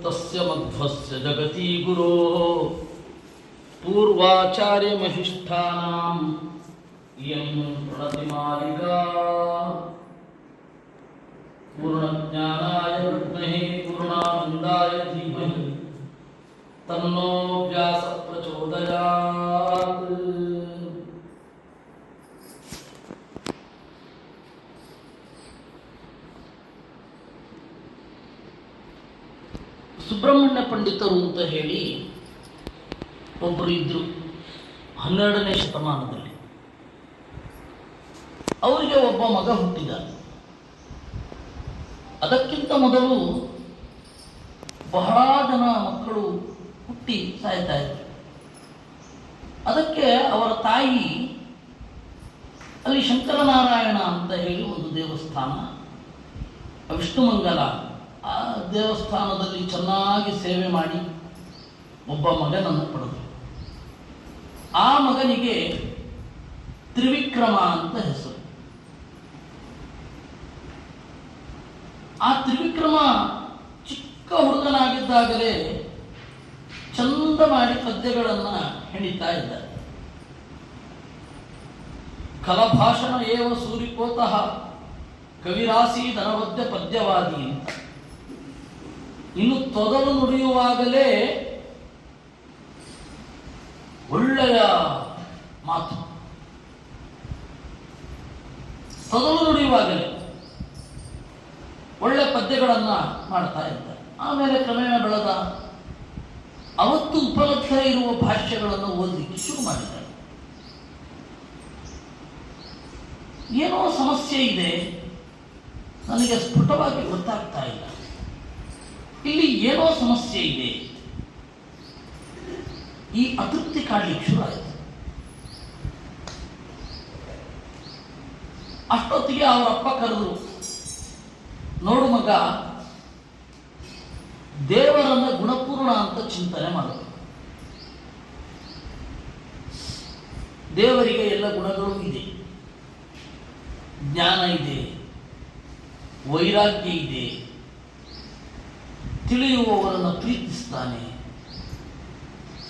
ತಸ್ಯ ಮಧ್ವಸ್ಯ ಜಗತಿ ಗುರೋ ಪೂರ್ವಾಚಾರ್ಯಮಹಿಷ್ಠಾನಾಂ ಇಯಂ ಪ್ರಣತಿಮಾಲಿಕಾ ಪೂರ್ಣಜ್ಞಾನಾಯ ವಿದ್ಮಹೇ ಪೂರ್ಣಾನಂದಾಯ ಧೀಮಹಿ ತನ್ನೋ ವ್ಯಾಸ ಪ್ರಚೋದಯಾತ್. ಸುಬ್ರಹ್ಮಣ್ಯ ಪಂಡಿತರು ಅಂತ ಹೇಳಿ ಒಬ್ಬರು ಇದ್ರು 12ನೇ ಶತಮಾನದಲ್ಲಿ. ಅವರಿಗೆ ಒಬ್ಬ ಮಗ ಹುಟ್ಟಿದ. ಅದಕ್ಕಿಂತ ಮೊದಲು ಬಹಳ ಜನ ಮಕ್ಕಳು ಹುಟ್ಟಿ ಸಾಯ್ತಾ ಇದ್ರು. ಅದಕ್ಕೆ ಅವರ ತಾಯಿ ಅಲ್ಲಿ ಶಂಕರನಾರಾಯಣ ಅಂತ ಹೇಳಿ ಒಂದು ದೇವಸ್ಥಾನ, ವಿಷ್ಣುಮಂಗಲ, ಆ ದೇವಸ್ಥಾನದಲ್ಲಿ ಚೆನ್ನಾಗಿ ಸೇವೆ ಮಾಡಿ ಒಬ್ಬ ಮಗನನ್ನು ಪಡೆದರು. ಆ ಮಗನಿಗೆ ತ್ರಿವಿಕ್ರಮ ಅಂತ ಹೆಸರು. ಆ ತ್ರಿವಿಕ್ರಮ ಚಿಕ್ಕ ಹುಡುಗನಾಗಿದ್ದಾಗಲೇ ಚಂದ ಮಾಡಿ ಪದ್ಯಗಳನ್ನು ಹೆಣಿತಾ ಇದ್ದಾರೆ. ಕಲಭಾಷಣ ಏವ ಸೂರಿಕೋತಃ ಕವಿರಾಸಿ ಧನವದ್ಯ ಪದ್ಯವಾದಿ ಅಂತ. ಇನ್ನು ತೊದಲು ನುಡಿಯುವಾಗಲೇ ಒಳ್ಳೆಯ ಮಾತು, ತೊದಲು ನುಡಿಯುವಾಗಲೇ ಒಳ್ಳೆ ಪದ್ಯಗಳನ್ನು ಮಾಡ್ತಾ ಇದ್ದಾರೆ. ಆಮೇಲೆ ಕ್ರಮೇಣ ಬೆಳೆದ ಅವತ್ತು ಉಪಲಬ್ಧ ಇರುವ ಭಾಷ್ಯಗಳನ್ನು ಓದಲಿಕ್ಕೆ ಶುರು ಮಾಡಿದ್ದಾರೆ. ಏನೋ ಸಮಸ್ಯೆ ಇದೆ, ನನಗೆ ಸ್ಫುಟವಾಗಿ ಗೊತ್ತಾಗ್ತಾ ಇಲ್ಲ, ಇಲ್ಲಿ ಏನೋ ಸಮಸ್ಯೆ ಇದೆ. ಈ ಅತೃಪ್ತಿ ಕಾಡ್ಲಿಕ್ಕೆ ಶುರು ಆಯಿತು. ಅಷ್ಟೊತ್ತಿಗೆ ಅವರಪ್ಪ ಕರೆದ್ರು, ನೋಡು ಮಗ, ದೇವರನ್ನ ಗುಣಪೂರ್ಣ ಅಂತ ಚಿಂತನೆ ಮಾಡಬೇಕು. ದೇವರಿಗೆ ಎಲ್ಲ ಗುಣಗಳು ಇದೆ, ಜ್ಞಾನ ಇದೆ, ವೈರಾಗ್ಯ ಇದೆ, ತಿಳಿಯುವವರನ್ನು ಪ್ರೀತಿಸ್ತಾನೆ,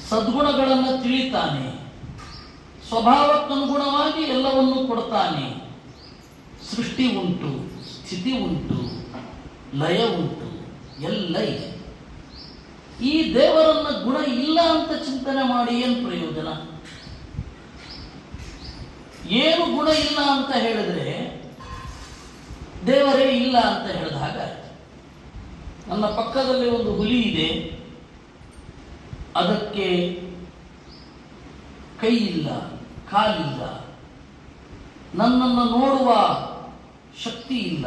ಸದ್ಗುಣಗಳನ್ನು ತಿಳಿತಾನೆ, ಸ್ವಭಾವಕ್ಕನುಗುಣವಾಗಿ ಎಲ್ಲವನ್ನೂ ಕೊಡ್ತಾನೆ. ಸೃಷ್ಟಿ ಉಂಟು, ಸ್ಥಿತಿ ಉಂಟು, ಲಯ ಉಂಟು, ಎಲ್ಲ ಇದೆ. ಈ ದೇವರನ್ನ ಗುಣ ಇಲ್ಲ ಅಂತ ಚಿಂತನೆ ಮಾಡಿ ಏನು ಪ್ರಯೋಜನ? ಏನು ಗುಣ ಇಲ್ಲ ಅಂತ ಹೇಳಿದ್ರೆ ದೇವರೇ ಇಲ್ಲ ಅಂತ ಹೇಳಿದ ಹಾಗಾಯ್ತು. ನನ್ನ ಪಕ್ಕದಲ್ಲಿ ಒಂದು ಹುಲಿ ಇದೆ, ಅದಕ್ಕೆ ಕೈ ಇಲ್ಲ, ಕಾಲಿಲ್ಲ, ನನ್ನನ್ನು ನೋಡುವ ಶಕ್ತಿ ಇಲ್ಲ,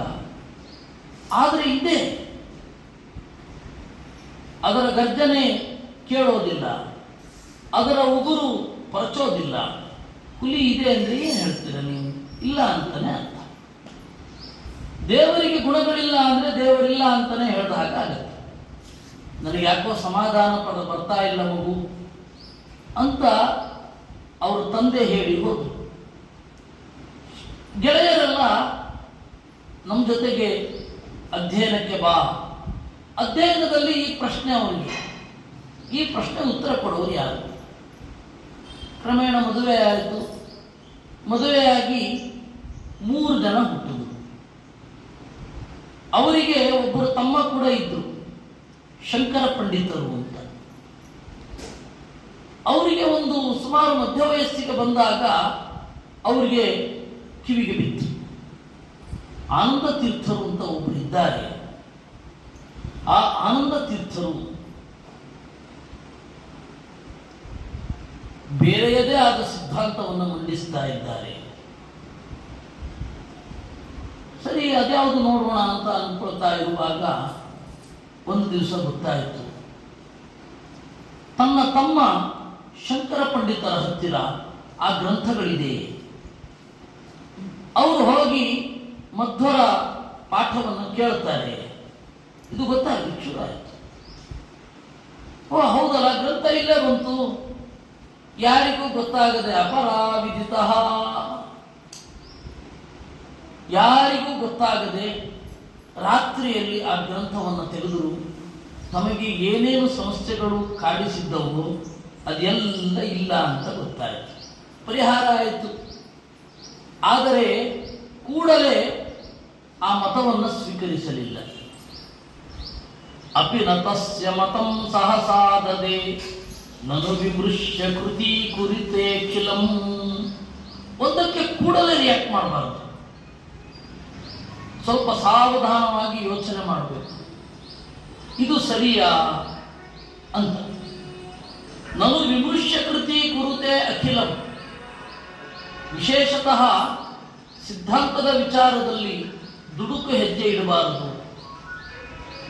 ಆದರೆ ಇದೆ. ಅದರ ಗರ್ಜನೆ ಕೇಳೋದಿಲ್ಲ, ಅದರ ಉಗುರು ಪರಚೋದಿಲ್ಲ. ಹುಲಿ ಇದೆ ಅಂದರೆ ಏನು ಹೇಳ್ತೀರ ನೀವು? ಇಲ್ಲ ಅಂತಾನೆ ಅರ್ಥ. ದೇವರಿಗೆ ಗುಣಗಳಿಲ್ಲ ಅಂದರೆ ದೇವರಿಲ್ಲ ಅಂತಾನೆ ಹೇಳಿದ ಹಾಗಾಗತ್ತೆ. ನನಗೆ ಯಾಕೋ ಸಮಾಧಾನ ಪದ ಬರ್ತಾ ಇಲ್ಲ ಮಗು ಅಂತ ಅವ್ರ ತಂದೆ ಹೇಳಿ ಹೋದ್ರು. ಗೆಳೆಯರೆಲ್ಲ ನಮ್ಮ ಜೊತೆಗೆ ಅಧ್ಯಯನಕ್ಕೆ ಬಾ. ಅಧ್ಯಯನದಲ್ಲಿ ಈ ಪ್ರಶ್ನೆ ಅವರಿಗೆ, ಈ ಪ್ರಶ್ನೆ ಉತ್ತರ ಕೊಡೋರು ಯಾರು? ಕ್ರಮೇಣ ಮದುವೆ ಆಯಿತು. ಮದುವೆಯಾಗಿ 3 ಜನ ಹುಟ್ಟಿದ್ರು. ಅವರಿಗೆ ಒಬ್ಬರು ತಮ್ಮ ಕೂಡ ಇದ್ರು, ಶಂಕರ ಪಂಡಿತರು ಅಂತ. ಅವರಿಗೆ ಒಂದು ಸುಮಾರು ಮಧ್ಯ ವಯಸ್ಸಿಗೆ ಬಂದಾಗ ಅವರಿಗೆ ಕಿವಿಗೆ ಬಿತ್ತು, ಆನಂದ ತೀರ್ಥರು ಅಂತ ಒಬ್ಬರು ಇದ್ದಾರೆ. ಆ ಆನಂದ ತೀರ್ಥರು ಬೇರೆಯದೇ ಆದ ಸಿದ್ಧಾಂತವನ್ನು ಮಂಡಿಸ್ತಾ ಇದ್ದಾರೆ. ಸರಿ, ಅದ್ಯಾವುದು ನೋಡೋಣ ಅಂತ ಅನ್ಕೊಳ್ತಾ ಇರುವಾಗ ಒಂದು ದಿವಸ ಗೊತ್ತಾಯಿತು, ತನ್ನ ತಮ್ಮ ಶಂಕರ ಪಂಡಿತರ ಹತ್ತಿರ ಆ ಗ್ರಂಥಗಳಿದೆ. ಅವರು ಹೋಗಿ ಮಧ್ವರ ಪಾಠವನ್ನು ಕೇಳ್ತಾರೆ. ಇದು ಗೊತ್ತಾಗಲಿಕ್ಕೆ ಶುರು ಆಯಿತು. ಓ ಹೌದಲ್ಲ, ಗ್ರಂಥ ಇಲ್ಲೇ ಬಂತು, ಯಾರಿಗೂ ಗೊತ್ತಾಗದೆ ಅಪರಾವಿದಿತ, ಯಾರಿಗೂ ಗೊತ್ತಾಗದೆ ರಾತ್ರಿಯಲ್ಲಿ ಆ ಗ್ರಂಥವನ್ನು ತೆಗೆದರು. ತಮಗೆ ಏನೇನು ಸಮಸ್ಯೆಗಳು ಕಾಡಿಸಿದ್ದವು ಅದೆಲ್ಲ ಇಲ್ಲ ಅಂತ ಗೊತ್ತಾಯಿತು, ಪರಿಹಾರ ಆಯಿತು. ಆದರೆ ಕೂಡಲೇ ಆ ಮತವನ್ನು ಸ್ವೀಕರಿಸಲಿಲ್ಲ. ಅಪಿನತಸ್ಯ ಮತಂ ಸಹಸಾದದೆ ನನು ವಿಮೃಶ್ಯ ಕೃತಿ ಕುರಿತೆ ಕಿಲಂ. ಒಂದಕ್ಕೆ ಕೂಡಲೇ ರಿಯಾಕ್ಟ್ ಮಾಡಬಾರ್ದು, ಸ್ವಲ್ಪ ಸಾವಧಾನವಾಗಿ ಯೋಚನೆ ಮಾಡಬೇಕು, ಇದು ಸರಿಯಾ ಅಂತ. ನನು ವಿಮೃಶ್ಯ ಕೃತಿ ಕುರಿತೆ ಅಖಿಲಂ. ವಿಶೇಷತಃ ಸಿದ್ಧಾಂತದ ವಿಚಾರದಲ್ಲಿ ದುಡುಕು ಹೆಜ್ಜೆ ಇಡಬಾರದು.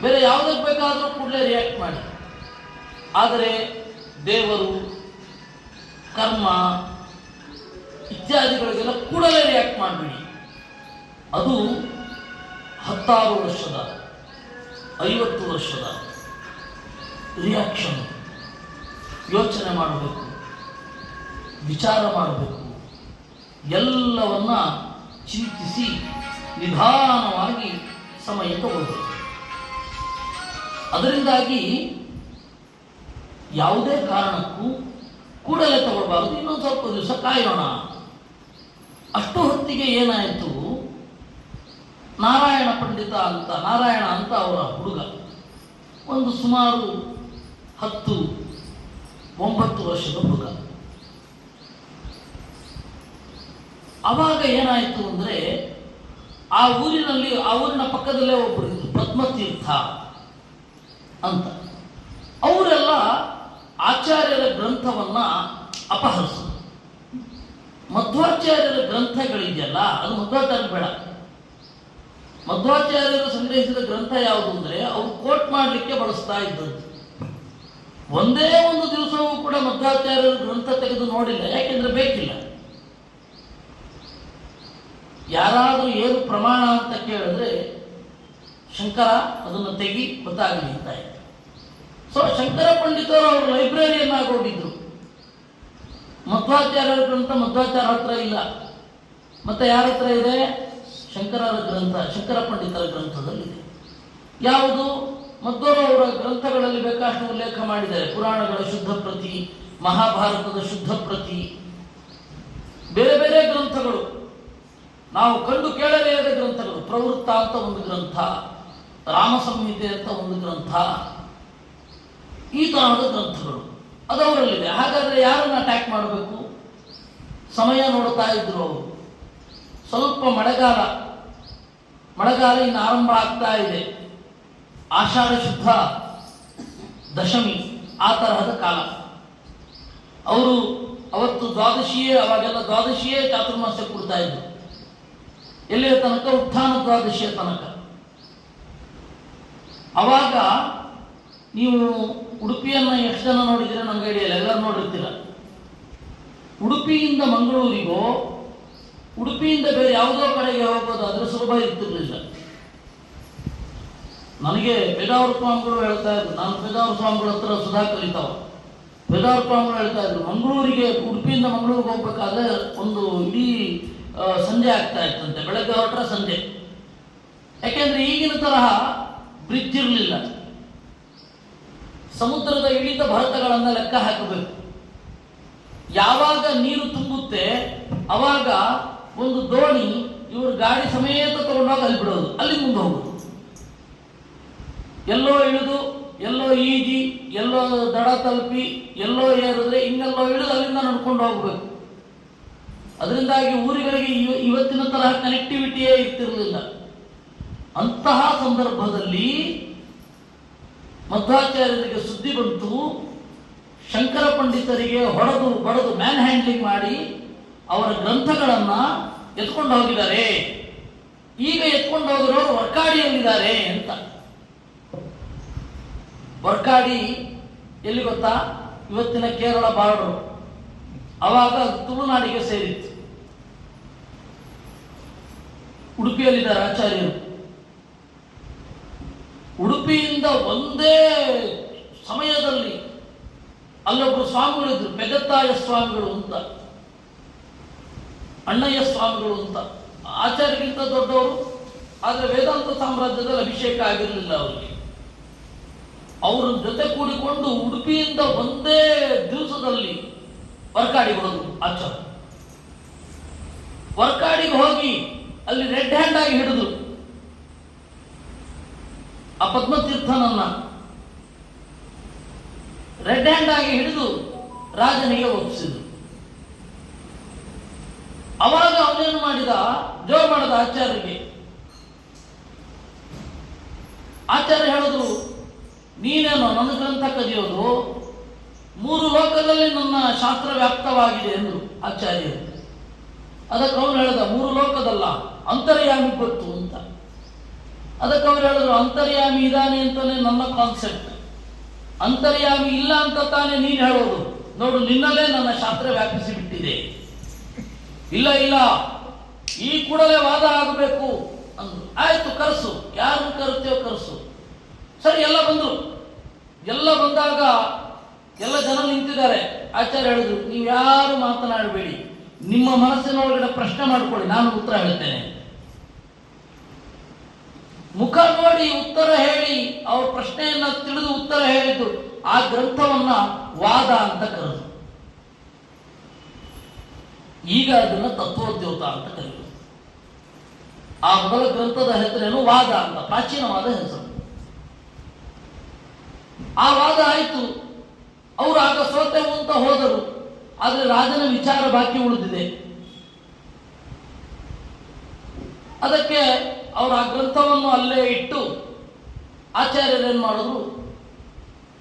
ಬೇರೆ ಯಾವುದಕ್ಕೆ ಬೇಕಾದರೂ ಕೂಡಲೇ ರಿಯಾಕ್ಟ್ ಮಾಡಿ. ಆದರೆ ದೇವರು, ಕರ್ಮ ಇತ್ಯಾದಿಗಳಿಗೆಲ್ಲ ಕೂಡಲೇ ರಿಯಾಕ್ಟ್ ಮಾಡಬೇಡಿ. ಅದು 16 ವರ್ಷದ 50 ವರ್ಷದ ರಿಯಾಕ್ಷನ್. ಯೋಚನೆ ಮಾಡಬೇಕು, ವಿಚಾರ ಮಾಡಬೇಕು, ಎಲ್ಲವನ್ನ ಚಿಂತಿಸಿ ನಿಧಾನವಾಗಿ ಸಮಯ ತಗೊಳ್ಬೇಕು. ಅದರಿಂದಾಗಿ ಯಾವುದೇ ಕಾರಣಕ್ಕೂ ಕೂಡಲೇ ತಗೊಳ್ಬಾರ್ದು, ಇನ್ನೊಂದು ಸ್ವಲ್ಪ ದಿವಸ ಕಾಯೋಣ. ಅಷ್ಟು ಹೊತ್ತಿಗೆ ಏನಾಯಿತು, ನಾರಾಯಣ ಅಂತ ಅವರ ಹುಡುಗ, ಒಂದು ಸುಮಾರು 10-9 ವರ್ಷದ ಹುಡುಗ. ಅವಾಗ ಏನಾಯಿತು ಅಂದರೆ, ಆ ಊರಿನ ಪಕ್ಕದಲ್ಲೇ ಒಬ್ಬರು ಇದ್ರು, ಪದ್ಮತೀರ್ಥ ಅಂತ. ಅವರೆಲ್ಲ ಆಚಾರ್ಯರ ಗ್ರಂಥವನ್ನ ಅಪಹರಿಸಿದ್ರು. ಮಧ್ವಾಚಾರ್ಯರ ಗ್ರಂಥಗಳಿದೆಯಲ್ಲ, ಅದು ಮಧ್ವಾಚಾರ್ಯ ಬೇಡ. ಮಧ್ವಾಚಾರ್ಯರು ಸಂಗ್ರಹಿಸಿದ ಗ್ರಂಥ ಯಾವುದು ಅಂದರೆ, ಅವರು ಕೋಟ್ ಮಾಡಲಿಕ್ಕೆ ಬಳಸ್ತಾ ಇದ್ದದ್ದು. ಒಂದೇ ಒಂದು ದಿವಸವೂ ಕೂಡ ಮಧ್ವಾಚಾರ್ಯರ ಗ್ರಂಥ ತೆಗೆದು ನೋಡಿಲ್ಲ, ಯಾಕೆಂದ್ರೆ ಬೇಕಿಲ್ಲ. ಯಾರಾದರೂ ಏನು ಪ್ರಮಾಣ ಅಂತ ಕೇಳಿದ್ರೆ ಶಂಕರ ಅದನ್ನು ತೆಗಿ ಗೊತ್ತಾಗಲಿ ಅಂತ ಇತ್ತು. ಸೊ ಶಂಕರ ಪಂಡಿತರು ಅವರು ಲೈಬ್ರರಿಯನ್ನಾಗೋಗಿದ್ರು. ಮಧ್ವಾಚಾರ್ಯರ ಗ್ರಂಥ ಮಧ್ವಾಚಾರ್ಯ ಹತ್ರ ಇಲ್ಲ, ಮತ್ತೆ ಯಾರ ಹತ್ರ ಇದೆ? ಶಂಕರರ ಗ್ರಂಥ, ಶಂಕರ ಪಂಡಿತರ ಗ್ರಂಥದಲ್ಲಿದೆ. ಯಾವುದು? ಮಧ್ವರು ಅವರ ಗ್ರಂಥಗಳಲ್ಲಿ ಬೇಕಾಷ್ಟು ಉಲ್ಲೇಖ ಮಾಡಿದ್ದಾರೆ. ಪುರಾಣಗಳ ಶುದ್ಧ ಪ್ರತಿ, ಮಹಾಭಾರತದ ಶುದ್ಧ ಪ್ರತಿ, ಬೇರೆ ಬೇರೆ ಗ್ರಂಥಗಳು, ನಾವು ಕಂಡು ಕೇಳಲೇದ ಗ್ರಂಥಗಳು. ಪ್ರವೃತ್ತ ಅಂತ ಒಂದು ಗ್ರಂಥ, ರಾಮ ಸಂಹಿತೆ ಅಂತ ಒಂದು ಗ್ರಂಥ, ಈ ತರಹದ ಗ್ರಂಥಗಳು ಅದವರಲ್ಲಿದೆ. ಹಾಗಾದ್ರೆ ಯಾರನ್ನ ಅಟ್ಯಾಕ್ ಮಾಡಬೇಕು? ಸಮಯ ನೋಡ್ತಾ ಇದ್ರು ಅವರು. ಸ್ವಲ್ಪ ಮಳೆಗಾಲ ಇನ್ನು ಆರಂಭ ಆಗ್ತಾ ಇದೆ, ಆಷಾಢ ಶುದ್ಧ ದಶಮಿ ಆ ತರಹದ ಕಾಲ. ಅವರು ಅವತ್ತು ಅವಾಗೆಲ್ಲ ದ್ವಾದಶಿಯೇ ಚಾತುರ್ಮಾಸ್ಯ ಕೊಡ್ತಾ ಇದ್ರು. ಎಲ್ಲಿಯ ತನಕ? ಉತ್ಥಾನ ದ್ವಾದಶಿಯ ತನಕ. ಅವಾಗ ನೀವು ಉಡುಪಿಯನ್ನು ಎಷ್ಟು ಜನ ನೋಡಿದ್ದೀರ ನನಗೆ ಐಡಿಯಾ ಇಲ್ಲ, ಎಲ್ಲರೂ ನೋಡಿರ್ತೀರ. ಉಡುಪಿಯಿಂದ ಮಂಗಳೂರಿಗೋ, ಉಡುಪಿಯಿಂದ ಬೇರೆ ಯಾವುದೋ ಕಡೆಗೆ ಹೋಗೋದಾದ್ರೆ ಸುಲಭ ಇರ್ತಿರ್ಲಿಲ್ಲ. ನನಗೆ ಪೇಜಾವರ ಸ್ವಾಮಿಗಳು ಹೇಳ್ತಾ ಇದ್ರು, ನಾನು ಪೇಜಾವರ ಸ್ವಾಮಿಗಳ ಹತ್ರ ಸುಧಾ ಕಲಿತಾವ. ಪೇಜಾವರ ಸ್ವಾಮಿಗಳು ಹೇಳ್ತಾ ಇದ್ರು, ಉಡುಪಿಯಿಂದ ಮಂಗಳೂರಿಗೆ ಹೋಗ್ಬೇಕಾದ್ರೆ ಒಂದು ಇಡೀ ಸಂಜೆ ಆಗ್ತಾ ಇತ್ತಂತೆ, ಬೆಳಗ್ಗೆ ಹೊರಟ್ರೆ ಸಂಜೆ. ಯಾಕೆಂದ್ರೆ ಈಗಿನ ತರಹ ಬ್ರಿಡ್ಜ್ ಇರಲಿಲ್ಲ. ಸಮುದ್ರದ ಇಳಿತ ಭರತಗಳನ್ನು ಲೆಕ್ಕ ಹಾಕಬೇಕು. ಯಾವಾಗ ನೀರು ತುಂಬುತ್ತೆ ಅವಾಗ ಒಂದು ದೋಣಿ ಇವರು ಗಾಡಿ ಸಮೇತ ತಗೊಂಡಾಗ ಅಲ್ಲಿ ಬಿಡೋದು, ಅಲ್ಲಿ ಮುಂದೆ ಹೋಗೋದು. ಎಲ್ಲೋ ಇಳಿದು, ಎಲ್ಲೋ ಈಜಿ, ಎಲ್ಲೋ ದಡ ತಲುಪಿ, ಎಲ್ಲೋ ಏರಿದ್ರೆ ಇನ್ನೆಲ್ಲೋ ಇಳಿದು ಅಲ್ಲಿಂದ ನಡ್ಕೊಂಡು ಹೋಗ್ಬೇಕು. ಅದರಿಂದಾಗಿ ಊರುಗಳಿಗೆ ಇವತ್ತಿನ ತರಹ ಕನೆಕ್ಟಿವಿಟಿಯೇ ಇರ್ತಿರಲಿಲ್ಲ. ಅಂತಹ ಸಂದರ್ಭದಲ್ಲಿ ಮಧ್ವಾಚಾರ್ಯರಿಗೆ ಸುದ್ದಿ ಬಂತು, ಶಂಕರ ಪಂಡಿತರಿಗೆ ಬಡದು ಮ್ಯಾನ್ ಹ್ಯಾಂಡ್ಲಿಂಗ್ ಮಾಡಿ ಅವರ ಗ್ರಂಥಗಳನ್ನ ಎತ್ಕೊಂಡು ಹೋಗಿದ್ದಾರೆ. ಈಗ ಎತ್ಕೊಂಡು ಹೋಗಿರೋರು ವರ್ಕಾಡಿಯಲ್ಲಿದ್ದಾರೆ ಅಂತ. ವರ್ಕಾಡಿ ಎಲ್ಲಿ ಗೊತ್ತಾ? ಇವತ್ತಿನ ಕೇರಳ ಬಾರ್ಡರ್. ಅವಾಗ ಅದು ತುಳುನಾಡಿಗೆ ಸೇರಿತ್ತು. ಉಡುಪಿಯಲ್ಲಿದ್ದಾರೆ ಆಚಾರ್ಯರು. ಉಡುಪಿಯಿಂದ ಒಂದೇ ಸಮಯದಲ್ಲಿ ಅಲ್ಲೊಬ್ಬರು ಸ್ವಾಮಿಗಳಿದ್ರು, ಪೆಗತ್ತಾಯ ಸ್ವಾಮಿಗಳು ಅಂತ, ಅಣ್ಣಯ್ಯ ಸ್ವಾಮಿಗಳು ಅಂತ. ಆಚಾರ್ಯಗಿಂತ ದೊಡ್ಡವರು, ಆದರೆ ವೇದಾಂತ ಸಾಮ್ರಾಜ್ಯದಲ್ಲಿ ಅಭಿಷೇಕ ಆಗಿರಲಿಲ್ಲ ಅವರಿಗೆ. ಅವರ ಜೊತೆ ಕೂಡಿಕೊಂಡು ಉಡುಪಿಯಿಂದ ಒಂದೇ ದಿವಸದಲ್ಲಿ ವರ್ಕಾಡಿಗೆ ಹೋದ್ರು ಆಚಾರ್ಯ. ವರ್ಕಾಡಿಗೆ ಹೋಗಿ ಅಲ್ಲಿ ರೆಡ್ ಹ್ಯಾಂಡ್ ಆಗಿ ಹಿಡಿದು ಆ ಪದ್ಮತೀರ್ಥನನ್ನ ರೆಡ್ ಹ್ಯಾಂಡ್ ಆಗಿ ಹಿಡಿದು ರಾಜನಿಗೆ ಒಪ್ಪಿಸಿದ್ರು. ಅವಾಗ ಅವನೇನು ಮಾಡಿದ, ಜೋರ್ ಮಾಡಿದ ಆಚಾರ್ಯರಿಗೆ. ಆಚಾರ್ಯ ಹೇಳಿದ್ರು, ನೀನೇನೋ ನನ್ನ ಗ್ರಂಥ ಕದಿಯೋದು, 3 ಲೋಕದಲ್ಲಿ ನನ್ನ ಶಾಸ್ತ್ರ ವ್ಯಾಪ್ತವಾಗಿದೆ ಎಂದರು ಆಚಾರ್ಯರು. ಅದಕ್ಕೆ ಅವ್ರು ಹೇಳಿದ, 3 ಲೋಕದಲ್ಲ, ಅಂತರ್ಯಾಮಿ ಗೊತ್ತು ಅಂತ. ಅದಕ್ಕೆ ಅವ್ರು ಹೇಳಿದ್ರು, ಅಂತರ್ಯಾಮಿ ಇದ್ದಾನೆ ಅಂತಾನೆ ನನ್ನ ಕಾನ್ಸೆಪ್ಟ್, ಅಂತರ್ಯಾಮಿ ಇಲ್ಲ ಅಂತ ತಾನೇ ನೀನು ಹೇಳೋದು. ನೋಡು, ನಿನ್ನಲ್ಲೇ ನನ್ನ ಶಾಸ್ತ್ರ ವ್ಯಾಪಿಸಿ ಬಿಟ್ಟಿದೆ. ಇಲ್ಲ ಇಲ್ಲ, ಈ ಕೂಡಲೇ ವಾದ ಆಗಬೇಕು ಅಂದ್ರು. ಆಯ್ತು, ಕರೆಸು, ಯಾರನ್ನು ಕರೆಸ್ತೇವೋ ಕರೆಸು. ಸರಿ, ಎಲ್ಲ ಬಂದ್ರು. ಎಲ್ಲ ಬಂದಾಗ ಎಲ್ಲ ಜನ ನಿಂತಿದ್ದಾರೆ. ಆಚಾರ್ಯ ಹೇಳಿದ್ರು, ನೀವು ಯಾರು ಮಾತನಾಡಬೇಡಿ, ನಿಮ್ಮ ಮನಸ್ಸಿನೊಳಗಡೆ ಪ್ರಶ್ನೆ ಮಾಡಿಕೊಳ್ಳಿ, ನಾನು ಉತ್ತರ ಹೇಳ್ತೇನೆ. ಮುಖ ನೋಡಿ ಉತ್ತರ ಹೇಳಿ, ಅವ್ರ ಪ್ರಶ್ನೆಯನ್ನ ತಿಳಿದು ಉತ್ತರ ಹೇಳಿದ್ದು ಆ ಗ್ರಂಥವನ್ನ ವಾದ ಅಂತ ಕರೆದು. ಈಗ ಅದನ್ನ ತತ್ವೋದ್ಯೋತ ಅಂತ ಕರೆಯುವುದು. ಆ ಮೊದಲ ಗ್ರಂಥದ ಹೆಸರೇನು ವಾದ ಅಂತ, ಪ್ರಾಚೀನವಾದ ಹೆಸರು. ಆ ವಾದ ಆಯಿತು. ಅವರು ಆಗ ಸೋತೆವು ಅಂತ ಹೋದರು. ಆದರೆ ರಾಜನ ವಿಚಾರ ಬಾಕಿ ಉಳಿದಿದೆ. ಅದಕ್ಕೆ ಅವರು ಆ ಗ್ರಂಥವನ್ನು ಅಲ್ಲೇ ಇಟ್ಟು ಆಚಾರ್ಯರೇನು ಮಾಡಿದ್ರು,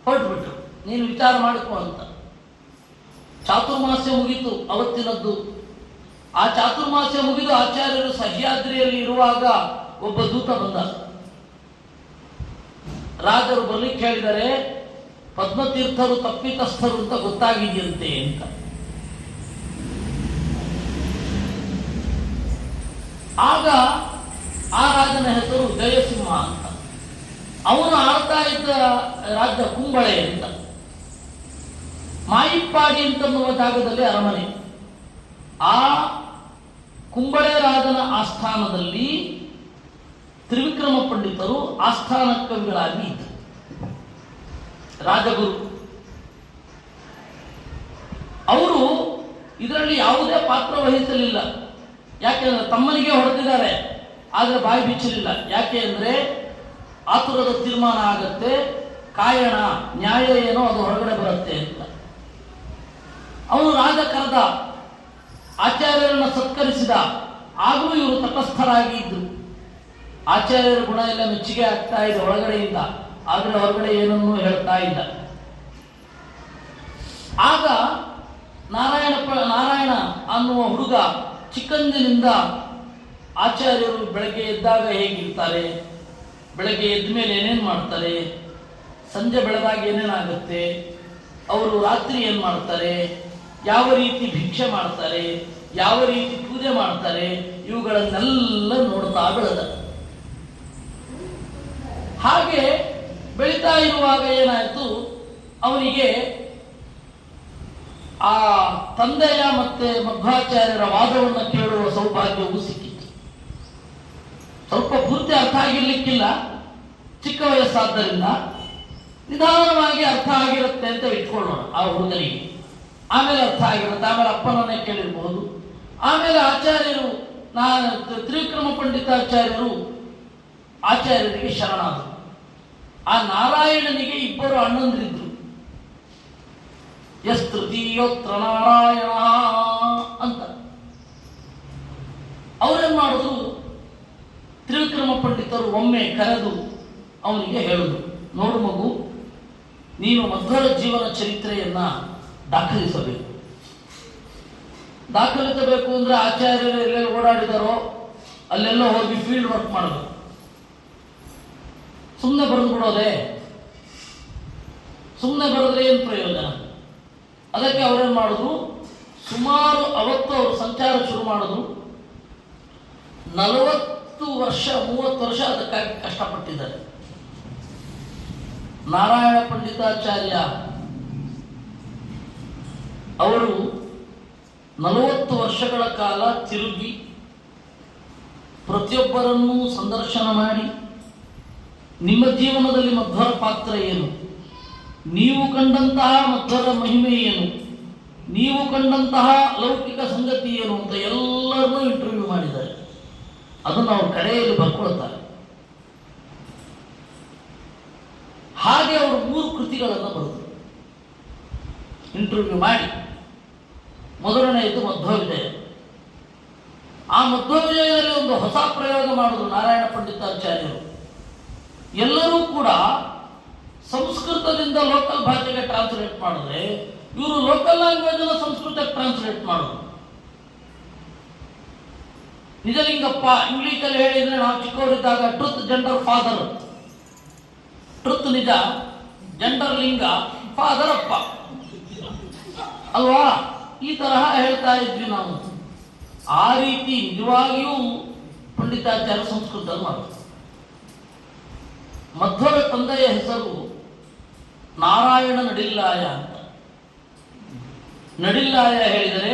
ಹೊರಟುಬಿಟ್ರು, ನೀನು ವಿಚಾರ ಮಾಡಿಕೊ ಅಂತ. ಚಾತುರ್ಮಾಸ್ಯ ಮುಗಿತು ಅವತ್ತಿನದ್ದು. ಆ ಚಾತುರ್ಮಾಸ್ಯ ಮುಗಿದು ಆಚಾರ್ಯರು ಸಹ್ಯಾದ್ರಿಯಲ್ಲಿ ಇರುವಾಗ ಒಬ್ಬ ದೂತ ಬಂದ. ರಾಜರು ಬರ್ಲಿಕ್ಕೆ ಹೇಳಿದರೆ, ಪದ್ಮತೀರ್ಥರು ತಪ್ಪಿತಸ್ಥರು ಅಂತ ಗೊತ್ತಾಗಿದೆಯಂತೆ ಅಂತ. ಆಗ ಆ ರಾಜನ ಹೆಸರು ಜಯಸಿಂಹ ಅಂತ. ಅವನು ಆಳ್ತಾ ಇದ್ದ ರಾಜ್ಯ ಕುಂಬಳೆ ಅಂತ. ಮಾಯಿಪ್ಪಾಡಿ ಅಂತನ್ನುವ ಜಾಗದಲ್ಲಿ ಅರಮನೆ. ಆ ಕುಂಬಳೆ ರಾಜನ ಆಸ್ಥಾನದಲ್ಲಿ ತ್ರಿವಿಕ್ರಮ ಪಂಡಿತರು ಆಸ್ಥಾನ ಕವಿಗಳಾಗಿ ಇದ್ದರು. ರಾಜಗುರು ಅವರು ಇದರಲ್ಲಿ ಯಾವುದೇ ಪಾತ್ರ ವಹಿಸಲಿಲ್ಲ. ಯಾಕೆಂದ್ರೆ ತಮ್ಮನಿಗೆ ಹೊಡೆದಿದ್ದಾರೆ, ಆದರೆ ಬಾಯಿ ಬಿಚ್ಚಲಿಲ್ಲ. ಯಾಕೆ ಅಂದರೆ ಆತುರದ ತೀರ್ಮಾನ ಆಗತ್ತೆ, ಕಾಯಣ ನ್ಯಾಯ ಏನೋ ಅದು ಹೊರಗಡೆ ಬರುತ್ತೆ ಅಂತ. ಅವನು ರಾಜ ಕರೆದ, ಆಚಾರ್ಯರನ್ನು ಸತ್ಕರಿಸಿದ. ಆಗಲೂ ಇವರು ತಟಸ್ಥರಾಗಿ ಇದ್ರು. ಆಚಾರ್ಯರ ಗುಣ ಎಲ್ಲ ಮೆಚ್ಚುಗೆ ಆಗ್ತಾ ಇದೆ ಒಳಗಡೆಯಿಂದ, ಆದರೆ ಹೊರಗಡೆ ಏನನ್ನೂ ಹೇಳ್ತಾ ಇಲ್ಲ. ಆಗ ನಾರಾಯಣ ಅನ್ನುವ ಹುಡುಗ ಚಿಕ್ಕಂದಿನಿಂದ ಆಚಾರ್ಯರು ಬೆಳಗ್ಗೆ ಎದ್ದಾಗ ಹೇಗಿರ್ತಾರೆ, ಬೆಳಗ್ಗೆ ಎದ್ದ ಮೇಲೆ ಏನೇನು ಮಾಡ್ತಾರೆ, ಸಂಜೆ ಬೆಳೆದಾಗ ಏನೇನಾಗುತ್ತೆ, ಅವರು ರಾತ್ರಿ ಏನು ಮಾಡ್ತಾರೆ, ಯಾವ ರೀತಿ ಭಿಕ್ಷೆ ಮಾಡ್ತಾರೆ, ಯಾವ ರೀತಿ ಪೂಜೆ ಮಾಡ್ತಾರೆ, ಇವುಗಳನ್ನೆಲ್ಲ ನೋಡ್ತಾ ಬೆಳೆದ. ಹಾಗೆ ಬೆಳೀತಾ ಇರುವಾಗ ಏನಾಯಿತು, ಅವನಿಗೆ ಆ ತಂದೆಯ ಮತ್ತೆ ಮಧ್ವಾಚಾರ್ಯರ ವಾದವನ್ನು ಕೇಳುವ ಸೌಭಾಗ್ಯವೂ ಸಿಕ್ಕಿತ್ತು. ಸ್ವಲ್ಪ ಪೂರ್ತಿ ಅರ್ಥ ಆಗಿರ್ಲಿಕ್ಕಿಲ್ಲ, ಚಿಕ್ಕ ವಯಸ್ಸಾದ್ದರಿಂದ ನಿಧಾನವಾಗಿ ಅರ್ಥ ಆಗಿರುತ್ತೆ ಅಂತ ಇಟ್ಕೊಳ್ಳೋಣ ಆ ಹುಡುಗನಿಗೆ. ಆಮೇಲೆ ಅರ್ಥ ಆಗಿರುತ್ತೆ, ಆಮೇಲೆ ಅಪ್ಪನನ್ನೇ ಕೇಳಿರ್ಬಹುದು. ಆಮೇಲೆ ಆಚಾರ್ಯರು, ತ್ರಿವಿಕ್ರಮ ಪಂಡಿತಾಚಾರ್ಯರು ಆಚಾರ್ಯರಿಗೆ ಶರಣಾದರು. ಆ ನಾರಾಯಣನಿಗೆ 2 ಅಣ್ಣಂದಿರಿದ್ರು. ಎಸ್ ತೃತೀಯೋತ್ರ ನಾರಾಯಣ ಅಂತ. ಅವರೇನ್ ಮಾಡಿದ್ರು, ತ್ರಿವಿಕ್ರಮ ಪಂಡಿತರು ಒಮ್ಮೆ ಕರೆದು ಅವನಿಗೆ ಹೇಳಿದ್ರು, ನೋಡು ಮಗು, ನೀನು ಮಧ್ವರ ಜೀವನ ಚರಿತ್ರೆಯನ್ನ ದಾಖಲಿಸಬೇಕು. ದಾಖಲಿಸಬೇಕು ಅಂದ್ರೆ ಆಚಾರ್ಯರು ಎಲ್ಲೆಲ್ಲಿ ಓಡಾಡಿದಾರೋ ಅಲ್ಲೆಲ್ಲ ಹೋಗಿ ಫೀಲ್ಡ್ ವರ್ಕ್ ಮಾಡಬೇಕು. ಸುಮ್ಮನೆ ಬರೆದು ಬಿಡೋದೆ, ಸುಮ್ಮನೆ ಬರೆದ್ರೆ ಏನು ಪ್ರಯೋಜನ? ಅದಕ್ಕೆ ಅವರೇನು ಮಾಡಿದ್ರು, ಸುಮಾರು ಅವತ್ತು ಅವರು ಸಂಚಾರ ಶುರು ಮಾಡಿದ್ರು. 40 ವರ್ಷ 30 ವರ್ಷ ಅದಕ್ಕಾಗಿ ಕಷ್ಟಪಟ್ಟಿದ್ದಾರೆ. ನಾರಾಯಣ ಪಂಡಿತಾಚಾರ್ಯ ಅವರು 40 ವರ್ಷಗಳ ಕಾಲ ತಿರುಗಿ ಪ್ರತಿಯೊಬ್ಬರನ್ನೂ ಸಂದರ್ಶನ ಮಾಡಿ, ನಿಮ್ಮ ಜೀವನದಲ್ಲಿ ಮಧ್ವರ ಪಾತ್ರ ಏನು, ನೀವು ಕಂಡಂತಹ ಮಧ್ವರ ಮಹಿಮೆ ಏನು, ನೀವು ಕಂಡಂತಹ ಲೌಕಿಕ ಸಂಗತಿ ಏನು ಅಂತ ಎಲ್ಲರನ್ನೂ ಇಂಟರ್ವ್ಯೂ ಮಾಡಿದ್ದಾರೆ. ಅದನ್ನು ಅವರು ಕಡೆಯಲ್ಲಿ ಬರ್ಕೊಳ್ತಾರೆ. ಹಾಗೆ ಅವರು 3 ಕೃತಿಗಳನ್ನು ಬರೆದರು ಇಂಟರ್ವ್ಯೂ ಮಾಡಿ. ಮೊದಲನೆಯದು ಮಧ್ವವಿಜಯ. ಆ ಮಧ್ವವಿಜಯದಲ್ಲಿ ಒಂದು ಹೊಸ ಪ್ರಯೋಗ ಮಾಡಿದ್ರು ನಾರಾಯಣ ಪಂಡಿತಾಚಾರ್ಯರು. ಎಲ್ಲರೂ ಕೂಡ ಸಂಸ್ಕೃತದಿಂದ ಲೋಕಲ್ ಭಾಷೆಗೆ ಟ್ರಾನ್ಸ್ಲೇಟ್ ಮಾಡಿದ್ರೆ ಇವರು ಲೋಕಲ್ ಲ್ಯಾಂಗ್ವೇಜ್ ಅನ್ನು ಸಂಸ್ಕೃತಕ್ಕೆ ಟ್ರಾನ್ಸ್ಲೇಟ್ ಮಾಡೋದು. ನಿಜಲಿಂಗಪ್ಪ ಇಂಗ್ಲಿಷಲ್ಲಿ ಹೇಳಿದ್ರೆ ನಾವು ಚಿಕ್ಕವರಿದ್ದಾಗ ಟ್ರುತ್ ಜೆಂಡರ್ ಫಾದರ್, ಟ್ರುತ್ ನಿಜ, ಜೆಂಡರ್ ಲಿಂಗ, ಫಾದರ್ ಅಪ್ಪ ಅಲ್ವಾ, ಈ ತರಹ ಹೇಳ್ತಾ ಇದ್ವಿ ನಾವು. ಆ ರೀತಿ ನಿಜವಾಗಿಯೂ ಪಂಡಿತಾಚಾರ್ಯ ಸಂಸ್ಕೃತದಲ್ಲಿ ಮಾಡ್ತಾರೆ. ಮಧ್ವರ ತಂದೆಯ ಹೆಸರು ನಾರಾಯಣ ನಡಿಲ್ಲಾಯ ಅಂತ. ನಡಿಲ್ಲಾಯ ಹೇಳಿದರೆ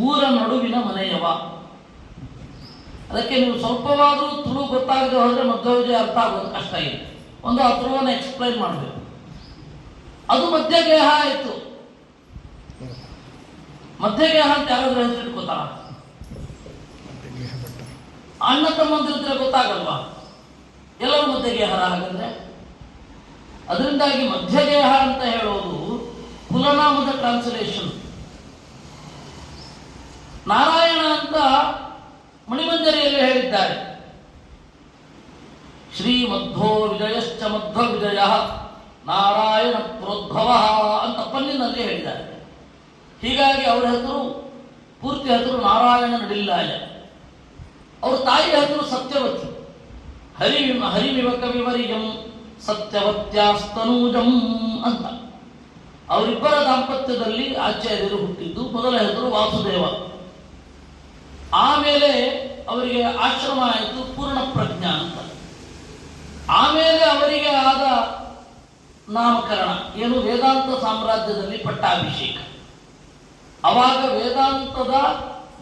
ಊರ ನಡುವಿನ ಮನೆಯವ. ಅದಕ್ಕೆ ನೀವು ಸ್ವಲ್ಪವಾದರೂ ತುಳು ಗೊತ್ತಾಗದೆ ಹೋದರೆ ಮಧ್ವವಿಜಯ ಅರ್ಥ ಆಗೋದು ಕಷ್ಟ ಇದೆ. ಒಂದು ಆ ತುಳುವನ್ನು ಎಕ್ಸ್ಪ್ಲೈನ್ ಮಾಡಬೇಕು. ಅದು ಮಧ್ಯಗೇಹ ಆಯಿತು. ಮಧ್ಯಗೇಹ ಅಂತ ಯಾರಾದ್ರೂ ಹೆಸರು ಇಟ್ಕೋತಾರ? ಅಣ್ಣ ತಮ್ಮಂದಿರಿದ್ರೆ ಗೊತ್ತಾಗಲ್ವಾ? ಎಲ್ಲರೂ ಮಧ್ಯಗೇಹರ ಹಾಗಂದ್ರೆ. ಅದರಿಂದಾಗಿ ಮಧ್ಯಗೇಹ ಅಂತ ಹೇಳೋದು ಕುಲನಾಮದ ಟ್ರಾನ್ಸ್ಲೇಷನ್. ನಾರಾಯಣ ಅಂತ ಮಣಿಮಂಜರಿಯಲ್ಲಿ ಹೇಳಿದ್ದಾರೆ. ಶ್ರೀ ಮಧ್ವೋ ವಿಜಯಶ್ಚ ಮಧ್ವ ವಿಜಯ ನಾರಾಯಣ ಪ್ರೋದ್ಭವ ಅಂತ ಪನ್ನಿನಲ್ಲಿ ಹೇಳಿದ್ದಾರೆ. ಹೀಗಾಗಿ ಅವರ ಹೆಸರು ಪೂರ್ತಿ ಹೆಸರು ನಾರಾಯಣ ನಡಿಲ್ಲಾಯ. ಅವ್ರ ತಾಯಿಯ ಹೆಸರು ಸತ್ಯವತಿ. ಹರಿವಿವ ಕವಿವರಿಯಂ ಸತ್ಯವತ್ಯಾಸ್ತನೂಜಂ ಅಂತ. ಅವರಿಬ್ಬರ ದಾಂಪತ್ಯದಲ್ಲಿ ಆಚಾರ್ಯರು ಹುಟ್ಟಿದ್ದು. ಮೊದಲ ಹೆಸರು ವಾಸುದೇವ. ಆಮೇಲೆ ಅವರಿಗೆ ಆಶ್ರಮ ಆಯಿತು ಪೂರ್ಣ ಪ್ರಜ್ಞಾ ಅಂತ. ಆಮೇಲೆ ಅವರಿಗೆ ಆದ ನಾಮಕರಣ ಏನು, ವೇದಾಂತ ಸಾಮ್ರಾಜ್ಯದಲ್ಲಿ ಪಟ್ಟಾಭಿಷೇಕ. ಅವಾಗ ವೇದಾಂತದ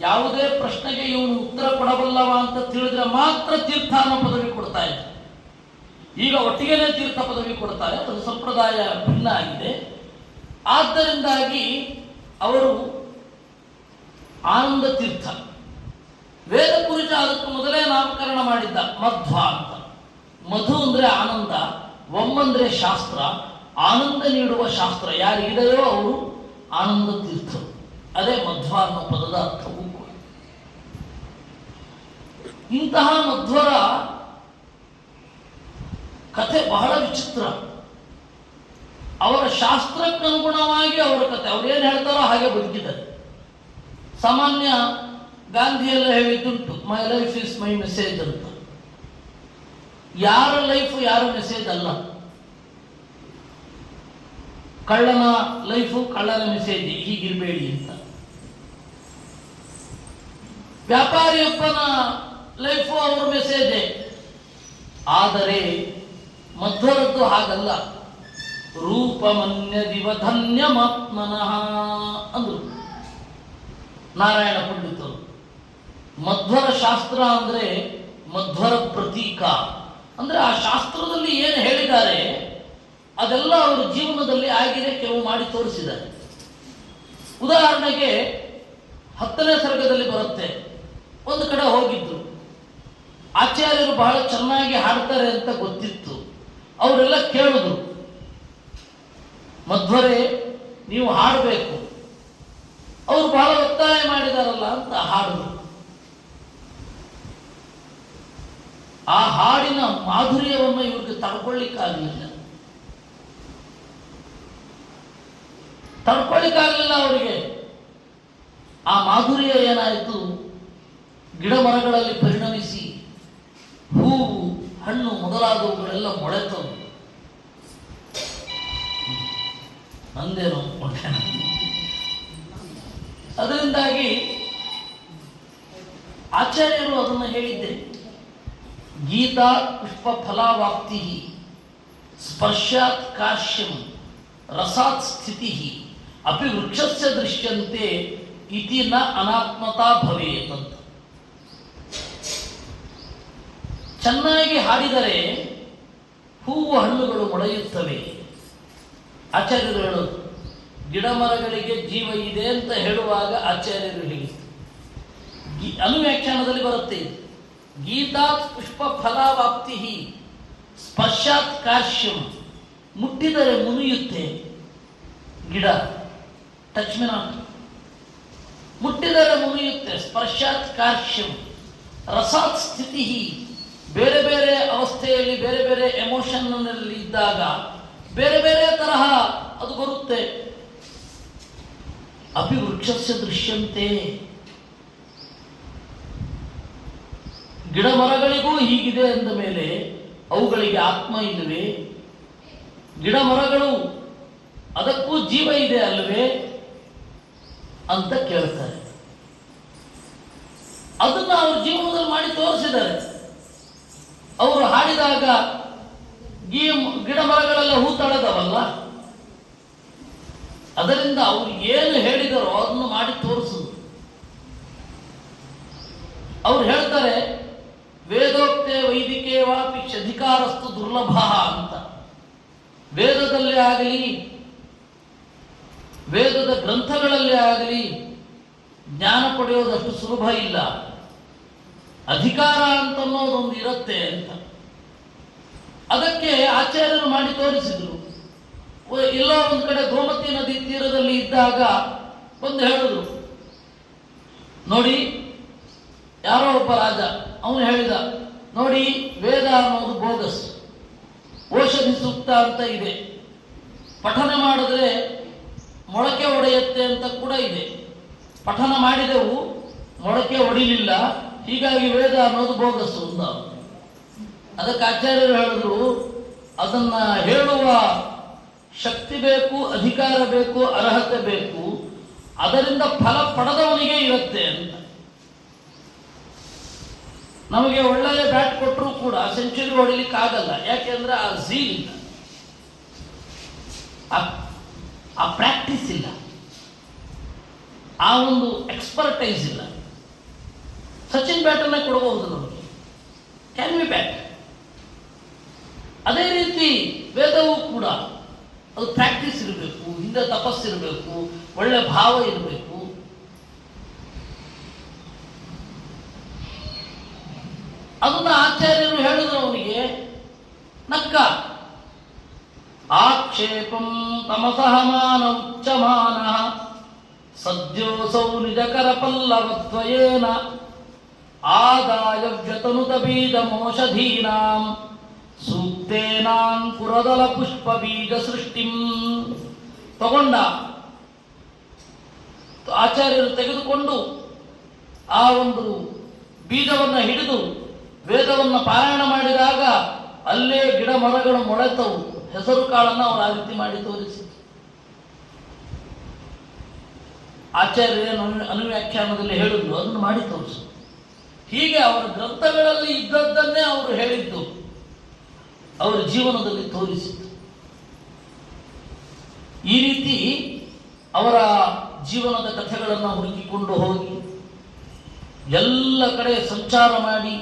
ಯಾವುದೇ ಪ್ರಶ್ನೆಗೆ ಇವನು ಉತ್ತರ ಕೊಡಬಲ್ಲವ ಅಂತ ತಿಳಿದ್ರೆ ಮಾತ್ರ ತೀರ್ಥ ಅನ್ನೋ ಪದವಿ ಕೊಡ್ತಾ ಇದ್ರು. ಈಗ ಒಟ್ಟಿಗೆನೇ ತೀರ್ಥ ಪದವಿ ಕೊಡ್ತಾರೆ. ಅದು ಸಂಪ್ರದಾಯ ಭಿನ್ನ ಆಗಿದೆ. ಆದ್ದರಿಂದಾಗಿ ಅವರು ಆನಂದ ತೀರ್ಥ. ವೇದ ಪುರುಷ ಅದಕ್ಕೆ ಮೊದಲೇ ನಾಮಕರಣ ಮಾಡಿದ್ದ ಮಧ್ವ ಅಂತ. ಮಧು ಅಂದ್ರೆ ಆನಂದ, ಒಮ್ಮಂದ್ರೆ ಶಾಸ್ತ್ರ, ಆನಂದ ನೀಡುವ ಶಾಸ್ತ್ರ ಯಾರಿಗಿದೆಯೋ ಅವರು ಆನಂದ ತೀರ್ಥರು. ಅದೇ ಮಧ್ವ ಅನ್ನೋ ಪದದ ಅರ್ಥವೂ ಕೂಡ. ಇಂತಹ ಮಧ್ವರ ಕಥೆ ಬಹಳ ವಿಚಿತ್ರ. ಅವರ ಶಾಸ್ತ್ರಕ್ಕನುಗುಣವಾಗಿ ಅವರ ಕಥೆ, ಅವ್ರೇನು ಹೇಳ್ತಾರೋ ಹಾಗೆ ಬದುಕಿದ್ದಾರೆ. ಸಾಮಾನ್ಯ ಗಾಂಧಿಯೆಲ್ಲ ಹೇಳಿದ್ದುಂಟು, my life is my message ಅಂತ. ಯಾರ ಲೈಫ್ ಯಾರ ಮೆಸೇಜ್ ಅಲ್ಲ. ಕಳ್ಳನ ಲೈಫು ಕಳ್ಳನ ಮೆಸೇಜ್, ಹೀಗಿರಬೇಡಿ ಅಂತ. ವ್ಯಾಪಾರಿಯೊಬ್ಬನ ಲೈಫು ಅವರ ಮೆಸೇಜೇ. ಆದರೆ ಮಧ್ವರದ್ದು ಹಾಗಲ್ಲ. ರೂಪಮನ್ಯದಿವ ಧನ್ಯಮಾತ್ಮನಃ ಅಂದ್ರು ನಾರಾಯಣ ಪಂಡಿತರು. ಮಧ್ವರ ಶಾಸ್ತ್ರ ಅಂದ್ರೆ ಮಧ್ವರ ಪ್ರತೀಕ. ಅಂದ್ರೆ ಆ ಶಾಸ್ತ್ರದಲ್ಲಿ ಏನು ಹೇಳಿದ್ದಾರೆ ಅದೆಲ್ಲ ಅವರ ಜೀವನದಲ್ಲಿ ಆಗಿದೆ, ಕೆಲವು ಮಾಡಿ ತೋರಿಸಿದ್ದಾರೆ. ಉದಾಹರಣೆಗೆ 10ನೇ ಸರ್ಗದಲ್ಲಿ ಬರುತ್ತೆ. ಒಂದು ಕಡೆ ಹೋಗಿದ್ರು, ಆಚಾರ್ಯರು ಬಹಳ ಚೆನ್ನಾಗಿ ಹಾಡ್ತಾರೆ ಅಂತ ಗೊತ್ತಿತ್ತು. ಅವರೆಲ್ಲ ಕೇಳಿದ್ರು, ಮಧ್ವರೇ ನೀವು ಹಾಡಬೇಕು. ಅವರು ಬಹಳ ಒತ್ತಾಯ ಮಾಡಿದಾರಲ್ಲ ಅಂತ ಹಾಡಿದ್ರು. ಆ ಹಾಡಿನ ಮಾಧುರ್ಯವನ್ನು ಇವ್ರಿಗೆ ತಡ್ಕೊಳ್ಳಿಕ್ಕಾಗಲಿಲ್ಲ ಅವರಿಗೆ. ಆ ಮಾಧುರ್ಯ ಏನಾಯಿತು, ಗಿಡ ಮರಗಳಲ್ಲಿ ಪರಿಣಮಿಸಿ ಹೂವು ಹಣ್ಣು ಮೊದಲಾದವುಗಳೆಲ್ಲ ಮೊಳೆತವು. ನಂದೇನು ಅನ್ಕೊಂಡೆ. ಅದರಿಂದಾಗಿ ಆಚಾರ್ಯರು ಅದನ್ನು ಹೇಳಿದ್ದೆ, ಗೀತಾ ಪುಷ್ಪ ಫಲಾವಾಪ್ತಿ ಸ್ಪರ್ಶಾತ್ ಕಾಶ್ಯಂ ರಸಾತ್ ಸ್ಥಿತಿ ಅಪಿ ವೃಕ್ಷಸ್ಯ ದೃಶ್ಯಂತೆ ಇತಿ ನ ಅನಾತ್ಮತಾ ಭವೇತ್ ಅಂತ. ಚೆನ್ನಾಗಿ ಹಾಡಿದರೆ ಹೂವು ಹಣ್ಣುಗಳು ಮೊಳೆಯುತ್ತವೆ. ಆಚಾರ್ಯರು ಹೇಳೋದು, ಗಿಡ ಮರಗಳಿಗೆ ಜೀವ ಇದೆ ಅಂತ ಹೇಳುವಾಗ ಆಚಾರ್ಯರು ಹೇಳಿದರು. ಅನುವ್ಯಾಖ್ಯಾನದಲ್ಲಿ ಬರುತ್ತೆ, ಗೀತಾತ್ ಪುಷ್ಪ ಫಲಾವಾಪ್ತಿ ಸ್ಪರ್ಶಾತ್ ಕಾರ್ಶ್ಯಂ. ಮುಟ್ಟಿದರೆ ಮುನಿಯುತ್ತೆ ಗಿಡ, ಟಚ್ ಮೀ ನಾಟ್. ಮುಟ್ಟಿದರೆ ಮುನಿಯುತ್ತೆ. ಸ್ಪರ್ಶಾತ್ ಕಾರ್ಶ್ಯಂ. ರಸಾತ್ ಸ್ಥಿತಿ. ಬೇರೆ ಬೇರೆ ಅವಸ್ಥೆಯಲ್ಲಿ ಬೇರೆ ಬೇರೆ ಎಮೋಷನ್ನಲ್ಲಿ ಇದ್ದಾಗ ಬೇರೆ ಬೇರೆ ತರಹ ಅದು ಬರುತ್ತೆ. ಅಪಿ ವೃಕ್ಷಸ್ಯ ದೃಶ್ಯಂತೆ. ಗಿಡ ಮರಗಳಿಗೂ ಹೀಗಿದೆ ಅಂದ ಮೇಲೆ ಅವುಗಳಿಗೆ ಆತ್ಮ ಇಲ್ಲವೇ? ಗಿಡ ಮರಗಳು ಅದಕ್ಕೂ ಜೀವ ಇದೆ ಅಲ್ವೇ ಅಂತ ಕೇಳ್ತಾರೆ. ಅದನ್ನ ಅವರು ಜೀವನದಲ್ಲಿ ಮಾಡಿ ತೋರಿಸಿದ್ದಾರೆ. ಅವರು ಹಾಡಿದಾಗ ಗಿಡ ಮರಗಳೆಲ್ಲ ಹೂ ತಳೆದವಲ್ಲ, ಅದರಿಂದ ಅವರು ಏನು ಹೇಳಿದರೋ ಅದನ್ನು ಮಾಡಿ ತೋರಿಸುದು. ಅವ್ರು ಹೇಳ್ತಾರೆ, ವೇದೋಕ್ತೆ ವೈದಿಕೇ ವಾಪಿ ಅಧಿಕಾರಸ್ತು ದುರ್ಲಭ ಅಂತ. ವೇದದಲ್ಲೇ ಆಗಲಿ, ವೇದದ ಗ್ರಂಥಗಳಲ್ಲೇ ಆಗಲಿ ಜ್ಞಾನ ಪಡೆಯೋದಷ್ಟು ಸುಲಭ ಇಲ್ಲ. ಅಧಿಕಾರ ಅಂತನ್ನೋದೊಂದು ಇರುತ್ತೆ ಅಂತ. ಅದಕ್ಕೆ ಆಚಾರ್ಯರು ಮಾಡಿ ತೋರಿಸಿದ್ರು. ಎಲ್ಲ ಒಂದು ಕಡೆ ಗೋಮತಿ ನದಿ ತೀರದಲ್ಲಿ ಇದ್ದಾಗ ಒಂದು ಹೇಳಿದ್ರು, ನೋಡಿ, ಯಾರೋ ಒಬ್ಬ ರಾಜ ಅವನು ಹೇಳಿದ, ನೋಡಿ, ವೇದ ಅನ್ನೋದು ಬೋಗಸ್, ಔಷಧಿ ಸೂಕ್ತ ಅಂತ ಇದೆ, ಪಠನ ಮಾಡಿದ್ರೆ ಮೊಳಕೆ ಒಡೆಯುತ್ತೆ ಅಂತ ಕೂಡ ಇದೆ. ಪಠನ ಮಾಡಿದೆವು, ಮೊಳಕೆ ಒಡಿಲಿಲ್ಲ, ಹೀಗಾಗಿ ವೇದ ಅನ್ನೋದು ಬೋಗಸ್ಸು ಅಂತ. ಅದಕ್ಕೆ ಆಚಾರ್ಯರು ಹೇಳಿದ್ರು, ಅದನ್ನ ಹೇಳುವ ಶಕ್ತಿ ಬೇಕು, ಅಧಿಕಾರ ಬೇಕು, ಅರ್ಹತೆ ಬೇಕು, ಅದರಿಂದ ಫಲ ಪಡೆದವನಿಗೆ ಇರುತ್ತೆ ಅಂತ. ನಮಗೆ ಒಳ್ಳೆಯ ಬ್ಯಾಟ್ ಕೊಟ್ಟರೂ ಕೂಡ ಸೆಂಚುರಿ ಹೊಡಿಲಿಕ್ಕೆ ಆಗಲ್ಲ. ಯಾಕೆಂದ್ರೆ ಆ ಝೀಲ್ ಇಲ್ಲ, ಆ ಪ್ರಾಕ್ಟೀಸ್ ಇಲ್ಲ, ಆ ಒಂದು ಎಕ್ಸ್ಪರ್ಟೈಸ್ ಇಲ್ಲ. ಸಚಿನ್ ಬ್ಯಾಟನ್ನ ಕೊಡಬಹುದು ನಮಗೆ, ಕ್ಯಾನ್ ಬಿ ಬ್ಯಾಟ್. ಅದೇ ರೀತಿ ವೇದವೂ ಕೂಡ ಅದು ಪ್ರಾಕ್ಟೀಸ್ ಇರಬೇಕು, ಹಿಂದೆ ತಪಸ್ಸಿರಬೇಕು, ಒಳ್ಳೆ ಭಾವ ಇರಬೇಕು. ಅದನ್ನ ಆಚಾರ್ಯರು ಹೇಳಿದ್ರು ಅವನಿಗೆ. ನಕ್ಕ. ಆಕ್ಷೇಪಂ ತಮಸಹಮಾನ ಉಚ್ಚಮಾನ ಸದ್ಯೋಸೌ ನಿಜಕರ ಪಲ್ಲವದ್ವಯೇನ ಆದಾಯ ವ್ಯತನುತ ಬೀಜಮೋಷಧೀನಾಂ ಸೂಕ್ತೇನಾಂಕುರದಲ ಪುಷ್ಪ ಬೀಜ ಸೃಷ್ಟಿಂ. ತಗೊಂಡ ಆಚಾರ್ಯರು ತೆಗೆದುಕೊಂಡು ಆ ಒಂದು ಬೀಜವನ್ನು ಹಿಡಿದು ವೇದವನ್ನು ಪಾರಾಯಣ ಮಾಡಿದಾಗ ಅಲ್ಲೇ ಗಿಡ ಮರಗಳು ಮೊಳೆತವು. ಹೆಸರು ಕಾಳನ್ನು ಅವರು ಆ ರೀತಿ ಮಾಡಿ ತೋರಿಸಿ ಆಚಾರ್ಯರು ಅನುವ್ಯಾಖ್ಯಾನದಲ್ಲಿ ಹೇಳಿದ್ರು, ಅದನ್ನು ಮಾಡಿ ತೋರಿಸು. ಹೀಗೆ ಅವರ ಗ್ರಂಥಗಳಲ್ಲಿ ಇದ್ದದ್ದನ್ನೇ ಅವರು ಹೇಳಿದ್ದು, ಅವರ ಜೀವನದಲ್ಲಿ ತೋರಿಸಿದ್ದು. ಈ ರೀತಿ ಅವರ ಜೀವನದ ಕಥೆಗಳನ್ನು ಹುಡುಕಿಕೊಂಡು ಹೋಗಿ ಎಲ್ಲ ಕಡೆ ಸಂಚಾರ ಮಾಡಿ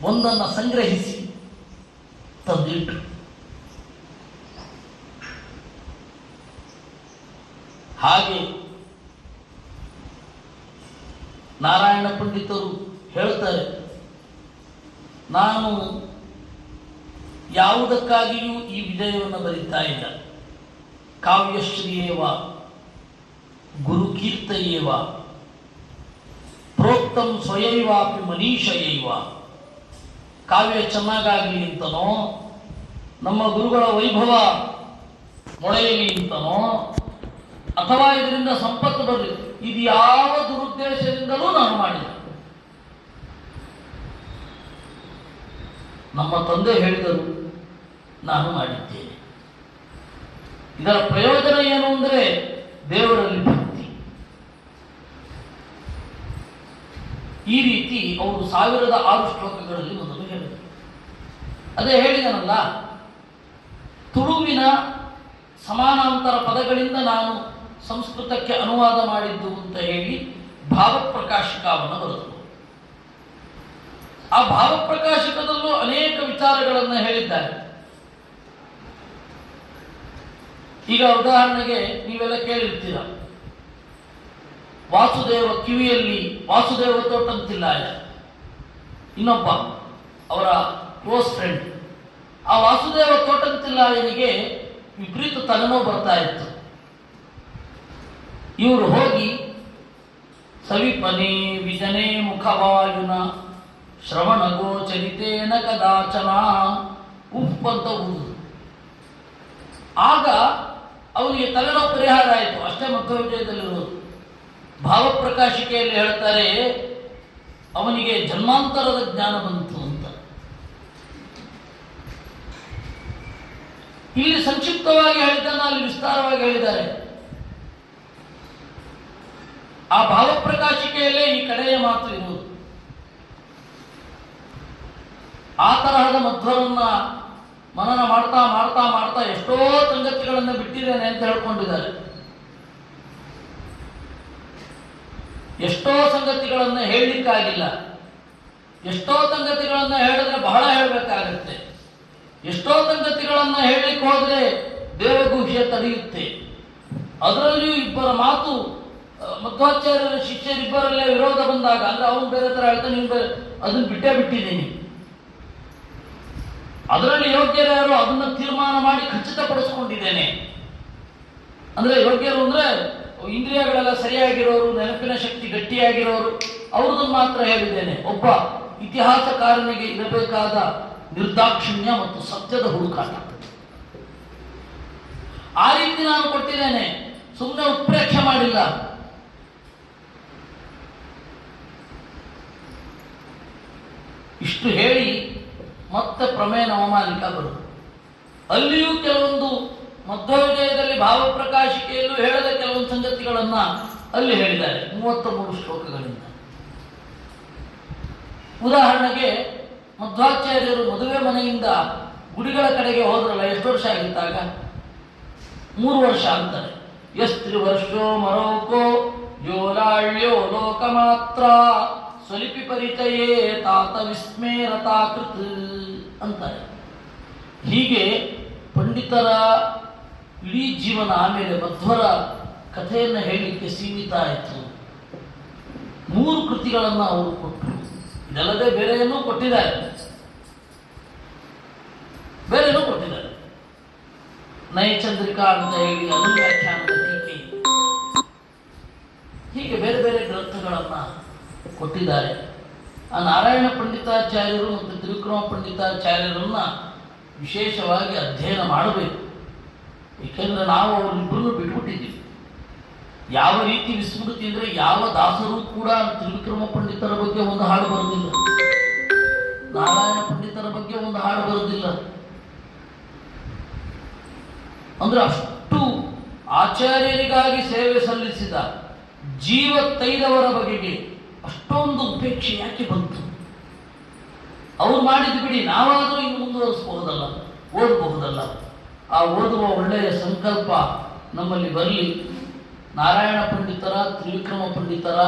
ಒಂದನ್ನು ಸಂಗ್ರಹಿಸಿ ತಂದಿಟ್ಟು. ಹಾಗೆ ನಾರಾಯಣ ಪಂಡಿತರು ಹೇಳ್ತಾರೆ, ನಾನು ಯಾವುದಕ್ಕಾಗಿಯೂ ಈ ವಿಜಯವನ್ನು ಬರೀತಾ ಇಲ್ಲ. ಕಾವ್ಯಶ್ರೀಯೇವ ಗುರುಕೀರ್ತಯೇವ ಪ್ರೋಕ್ತಂ ಸ್ವಯೈವಾಪಿ ಮನೀಷಯೈವ. ಕಾವ್ಯ ಚೆನ್ನಾಗಾಗಲಿ ಅಂತನೋ, ನಮ್ಮ ಗುರುಗಳ ವೈಭವ ಮೊಳೆಯಲಿ ಅಂತನೋ, ಅಥವಾ ಇದರಿಂದ ಸಂಪತ್ತು ಬರಲಿ, ಇದು ಯಾವ ದುರುದ್ದೇಶದಿಂದಲೂ ನಾನು ಮಾಡಿದೆ. ನಮ್ಮ ತಂದೆ ಹೇಳಿದರು, ನಾನು ಮಾಡಿದ್ದೇನೆ. ಇದರ ಪ್ರಯೋಜನ ಏನು ಅಂದರೆ ದೇವರಲ್ಲಿ ಭಕ್ತಿ. ಈ ರೀತಿ ಅವರು 1006 ಶ್ಲೋಕಗಳಲ್ಲಿ ಮೊದಲು ಹೇಳಿದರು. ಅದೇ ಹೇಳಿದನಲ್ಲ, ತುಳುವಿನ ಸಮಾನಾಂತರ ಪದಗಳಿಂದ ನಾನು ಸಂಸ್ಕೃತಕ್ಕೆ ಅನುವಾದ ಮಾಡಿದ್ದು ಅಂತ ಹೇಳಿ ಭಾವಪ್ರಕಾಶಿಕವನ್ನು ಬರೆದರು. ಆ ಭಾವಪ್ರಕಾಶಕದಲ್ಲೂ ಅನೇಕ ವಿಚಾರಗಳನ್ನು ಹೇಳಿದ್ದಾರೆ. ಈಗ ಉದಾಹರಣೆಗೆ ನೀವೆಲ್ಲ ಕೇಳಿರ್ತೀರ, ವಾಸುದೇವ ಕಿವಿಯಲ್ಲಿ ವಾಸುದೇವ ತೋಟಂತಿಲ್ಲಾಯ ಇನ್ನೊಬ್ಬ ಅವರ ಕ್ಲೋಸ್ ಫ್ರೆಂಡ್, ಆ ವಾಸುದೇವ ತೋಟಂತಿಲ್ಲಾಯನಿಗೆ ವಿಪರೀತ ತಲೆನೋವು ಬರ್ತಾ ಇತ್ತು. ಇವರು ಹೋಗಿ ಸವಿಪನೆ ವಿಜನೆ ಮುಖವಾಯುನ ಶ್ರವಣ ಗೋಚರಿತೇನ ಕದಾಚನ ಉಫ್ ಅಂತ ಊದು. ಆಗ ಅವನಿಗೆ ತಲೆನೋವು ಪರಿಹಾರ ಆಯಿತು. ಅಷ್ಟೇ ಮಧ್ವ ವಿಜಯದಲ್ಲಿರೋದು. ಭಾವಪ್ರಕಾಶಿಕೆಯಲ್ಲಿ ಹೇಳ್ತಾರೆ ಅವನಿಗೆ ಜನ್ಮಾಂತರದ ಜ್ಞಾನ ಬಂತು ಅಂತ. ಇಲ್ಲಿ ಸಂಕ್ಷಿಪ್ತವಾಗಿ ಹೇಳಿದ್ದನ್ನು ಅಲ್ಲಿ ವಿಸ್ತಾರವಾಗಿ ಹೇಳಿದ್ದಾರೆ. ಆ ಭಾವಪ್ರಕಾಶಿಕೆಯಲ್ಲೇ ಈ ಕಡೆಯ ಮಾತು ಇರುವುದು. ಆ ತರಹದ ಮಧ್ವರನ್ನ ಮನನ ಮಾಡ್ತಾ ಮಾಡ್ತಾ ಮಾಡ್ತಾ ಎಷ್ಟೋ ಸಂಗತಿಗಳನ್ನು ಬಿಟ್ಟಿದ್ದೇನೆ ಅಂತ ಹೇಳ್ಕೊಂಡಿದ್ದಾರೆ. ಎಷ್ಟೋ ಸಂಗತಿಗಳನ್ನು ಹೇಳಲಿಕ್ಕಾಗಿಲ್ಲ. ಎಷ್ಟೋ ಸಂಗತಿಗಳನ್ನು ಹೇಳಿದ್ರೆ ಬಹಳ ಹೇಳಬೇಕಾಗತ್ತೆ. ಎಷ್ಟೋ ಸಂಗತಿಗಳನ್ನು ಹೇಳಲಿಕ್ಕೆ ಹೋದ್ರೆ ದೇವಗುಹ್ಯ ತಡೆಯುತ್ತೆ. ಅದರಲ್ಲಿಯೂ ಇಬ್ಬರ ಮಾತು, ಮಧ್ವಾಚಾರ್ಯರ ಶಿಷ್ಯರಿಬ್ಬರಲ್ಲೇ ವಿರೋಧ ಬಂದಾಗ, ಅಂದ್ರೆ ಅವನು ಬೇರೆ ತರ ಹೇಳ್ತಾನೆ, ನೀವು ಬೇರೆ, ಅದನ್ನು ಬಿಟ್ಟಿದ್ದೀನಿ. ಅದರಲ್ಲಿ ಯೋಗ್ಯರು ಯಾರು ಅದನ್ನು ತೀರ್ಮಾನ ಮಾಡಿ ಖಚಿತಪಡಿಸ್ಕೊಂಡಿದ್ದೇನೆ. ಅಂದ್ರೆ ಯೋಗ್ಯರು ಅಂದ್ರೆ ಇಂದ್ರಿಯಗಳೆಲ್ಲ ಸರಿಯಾಗಿರೋರು, ನೆನಪಿನ ಶಕ್ತಿ ಗಟ್ಟಿಯಾಗಿರೋರು, ಅವ್ರದನ್ನು ಮಾತ್ರ ಹೇಳಿದ್ದೇನೆ. ಒಬ್ಬ ಇತಿಹಾಸಕಾರನಿಗೆ ಇರಬೇಕಾದ ನಿರ್ದಾಕ್ಷಿಣ್ಯ ಮತ್ತು ಸತ್ಯದ ಹುಡುಕಾಟ, ಆ ರೀತಿ ನಾನು ಕೊಟ್ಟಿದ್ದೇನೆ. ಸುಮ್ಮನೆ ಉತ್ಪ್ರೇಕ್ಷೆ ಮಾಡಿಲ್ಲ. ಇಷ್ಟು ಹೇಳಿ ಮತ್ತೆ ಪ್ರಮೇಯ ನವಮಾಲಿಕ ಬರುವುದು. ಅಲ್ಲಿಯೂ ಕೆಲವೊಂದು ಮಧ್ವ ವಿಜಯದಲ್ಲಿ ಭಾವಪ್ರಕಾಶಿಕೆಯಲ್ಲೂ ಹೇಳದ ಕೆಲವೊಂದು ಸಂಗತಿಗಳನ್ನ ಅಲ್ಲಿ ಹೇಳಿದ್ದಾರೆ 33 ಶ್ಲೋಕಗಳಿಂದ. ಉದಾಹರಣೆಗೆ ಮಧ್ವಾಚಾರ್ಯರು ಮದುವೆ ಮನೆಯಿಂದ ಗುಡಿಗಳ ಕಡೆಗೆ ಹೋದ್ರಲ್ಲ, ಎಷ್ಟು ವರ್ಷ ಆಗಿದ್ದಾಗ? 3 ವರ್ಷ ಅಂತಾರೆ. ಎಸ್ತ್ರಿ ವರ್ಷೋ ಮರೋಕೋ ಯೋಲಾಳ್ಯೋ ಲೋಕ ಮಾತ್ರ ಸ್ವಲಿಪಿ ಪರಿಚಯೇ ತಾತ ವಿಸ್ಮೇರತಾಕೃತ್ ಅಂತಾರೆ. ಹೀಗೆ ಪಂಡಿತರ ಇಡೀ ಜೀವನ ಆಮೇಲೆ ಮಧ್ವರ ಕಥೆಯನ್ನು ಹೇಳಲಿಕ್ಕೆ ಸೀಮಿತ ಆಯಿತು. 3 ಕೃತಿಗಳನ್ನು ಅವರು ಕೊಟ್ಟರು. ಇದಲ್ಲದೆ ಬೇರೆಯನ್ನೂ ಕೊಟ್ಟಿದ್ದಾರೆ. ನಯಚಂದ್ರಿಕಾ ಅಂತ ಹೇಳಿ ಅದು ವ್ಯಾಖ್ಯಾನದ ಟೀಕೆ, ಹೀಗೆ ಬೇರೆ ಬೇರೆ ಗ್ರಂಥಗಳನ್ನ ಕೊಟ್ಟಿದ್ದಾರೆ. ಆ ನಾರಾಯಣ ಪಂಡಿತಾಚಾರ್ಯರು ಮತ್ತು ತ್ರಿವಿಕ್ರಮ ಪಂಡಿತಾಚಾರ್ಯರನ್ನ ವಿಶೇಷವಾಗಿ ಅಧ್ಯಯನ ಮಾಡಬೇಕು. ಏಕೆಂದರೆ ನಾವು ಅವರಿಬ್ಬರನ್ನು ಬಿಟ್ಬಿಟ್ಟಿದ್ದೀವಿ. ಯಾವ ರೀತಿ ವಿಸ್ಮೃತಿ ಅಂದರೆ, ಯಾವ ದಾಸರು ಕೂಡ ತ್ರಿವಿಕ್ರಮ ಪಂಡಿತರ ಬಗ್ಗೆ ಒಂದು ಹಾಡು ಬರೋದಿಲ್ಲ, ನಾರಾಯಣ ಪಂಡಿತರ ಬಗ್ಗೆ ಒಂದು ಹಾಡು ಬರೋದಿಲ್ಲ. ಅಂದ್ರೆ ಅಷ್ಟು ಆಚಾರ್ಯರಿಗಾಗಿ ಸೇವೆ ಸಲ್ಲಿಸಿದ ಜೀವತ್ತೈದವರ ಬಗೆಗೆ ಅಷ್ಟೊಂದು ಉಪೇಕ್ಷೆ ಯಾಕೆ ಬಂತು? ಅವ್ರು ಮಾಡಿದ್ದು ಬಿಡಿ, ನಾವಾದರೂ ಇನ್ನು ಮುಂದುವರಿಸಬಹುದಲ್ಲ, ಓದಬಹುದಲ್ಲ. ಆ ಓದುವ ಒಳ್ಳೆಯ ಸಂಕಲ್ಪ ನಮ್ಮಲ್ಲಿ ಬರಲಿ. ನಾರಾಯಣ ಪಂಡಿತರ, ತ್ರಿವಿಕ್ರಮ ಪಂಡಿತರ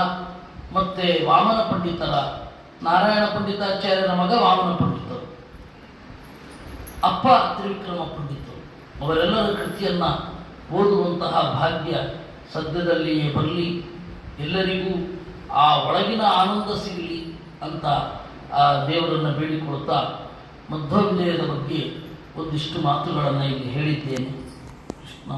ಮತ್ತೆ ವಾಮನ ಪಂಡಿತರ, ನಾರಾಯಣ ಪಂಡಿತಾಚಾರ್ಯರ ಮಗ ವಾಮನ ಪಂಡಿತರು, ಅಪ್ಪ ತ್ರಿವಿಕ್ರಮ ಪಂಡಿತರು, ಅವರೆಲ್ಲರ ಕೃತಿಯನ್ನ ಓದುವಂತಹ ಭಾಗ್ಯ ಸದ್ಯದಲ್ಲಿಯೇ ಬರಲಿ. ಎಲ್ಲರಿಗೂ ಆ ಒಳಗಿನ ಆನಂದ ಸಿಗಲಿ ಅಂತ ಆ ದೇವರನ್ನು ಬೇಡಿಕೊಳ್ತಾ ಮಧ್ವ ವಿಜಯದ ಬಗ್ಗೆ ಒಂದಿಷ್ಟು ಮಾತುಗಳನ್ನು ಇಲ್ಲಿ ಹೇಳಿದ್ದೇನೆ. ಕೃಷ್ಣ